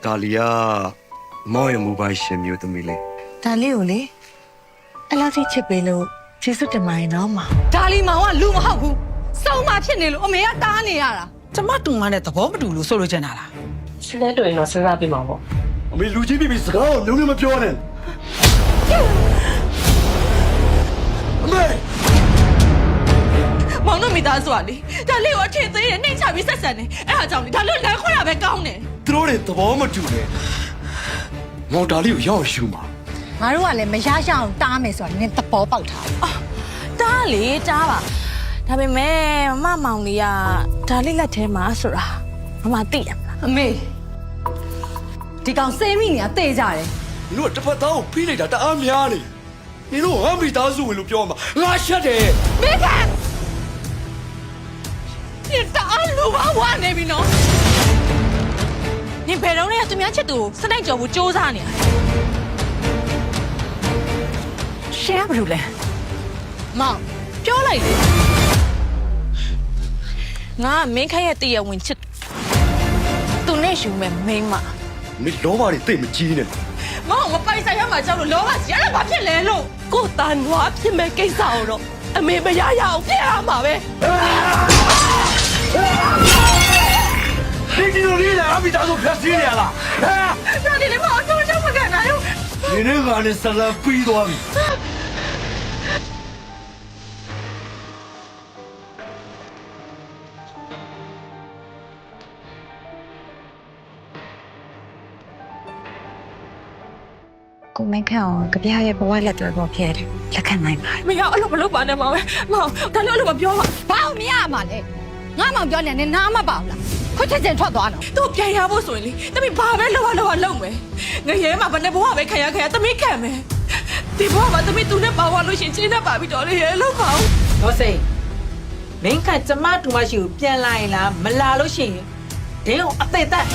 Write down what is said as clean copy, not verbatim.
ဒါလီယာမောင်ရဲ့မိုဘိုင်းရှင်မျိုးသမီးလေး ဒါလေးကိုလေအဲ့လောက်ထိချစ်ပေးလို့ကျေးဇူးတင်ပါတယ်နော်မောင် ဒါလီမောင်ကလူမဟုတ်ဘူးစုံမဖြစ်နေလို့အမေကတားနေရတာ ကျမတူမနဲ့သဘောမတူလို့ဆိုလို့ချင်တာလား စလဲတွေ့ရင်တော့စဉ်းစားပြမှာပေါ့ အမေလူကြီးပြီစကားကိုလုံးဝမပြောနဲ့အမေ မောင်တို့မိသားစုကလေဒါလေးကိုအထင်သေးတယ်နှိမ့်ချပြီးဆက်ဆံနေအဲ့ဒါကြောင့်လေဒါလို့လမ်းခေါ်တာပဲကောင်းတယ် သူတို့တွေသဘောမတူနဲ့မောင်ဒါလီကိုရောက်ရှူမှာ ငါတို့ကလည်းမရရအောင်တားမယ်ဆိုတာနင်းသဘောပေါက်ထားတားလေတားပါဒါပေမဲ့မမောင်လေးကဒါလေးလက်ထဲမှာဆိုတာမသိရမလားအမေဒီကောင်စေးမိနေတာတေးကြတယ် နင်တို့တစ်ဖက်သားကိုဖိလိုက်တာတအားများနေနင်တို့ငါမိသားစုဝင်လို့ပြောမှာငါရှက်တယ် မိခင်你打鲁巴话那边喏，你别让人家对面吃多，是那脚不揪上呢。 ရှင်းရဘူးလေ 妈，表来的，我没看见第一问吃，都那时候没嘛。 မင်းလောဘတွေတိတ်မကြီးနဲ့ 妈，我摆晒要买走路，老板谁来把骗来了？ ကိုတန်ဝါဖြစ်မဲ့ကိစ္စကိုတော့အမေမရရအောင်ပြရမှာပဲ 你这种力量，俺比大叔偏心点了。哎，那你的妈怎么这么干呢？你那俺的生了背端。 ကိုမင်းခန့်အောင်ကြပြရဲ့ဘဝလက်တွေပေါ်ဖြစ်တယ်လက်ခံနိုင်ပါ မရအဲ့လိုမလုပ်ပါနဲ့မောင်မောင်ဒါလည်းအဲ့လိုမပြောပါ ဘာမရမှာလဲငါမောင်ပြောနေနားမပါဘူးလားခွချက်ချင်းထွက်သွားတော့ သူ့ပြန်ရဖို့ဆိုရင်လေတမီးဘာပဲလောက်လုပ်မယ်ငရဲမှာဘယ်နဲ့ဘဝပဲခံရတမီးခံမယ်ဒီဘဝမှာတမီးသူနဲ့ပါဝါလို့ရှင်ချင်းနဲ့ပါပြီးတော့လေလောက်ပါဦး တော့စိန်မင်းကကျမတူမရှိဘူးပြန်လာရင်လားမလာလို့ရှိရင်ဒင်းကိုအသေးသက်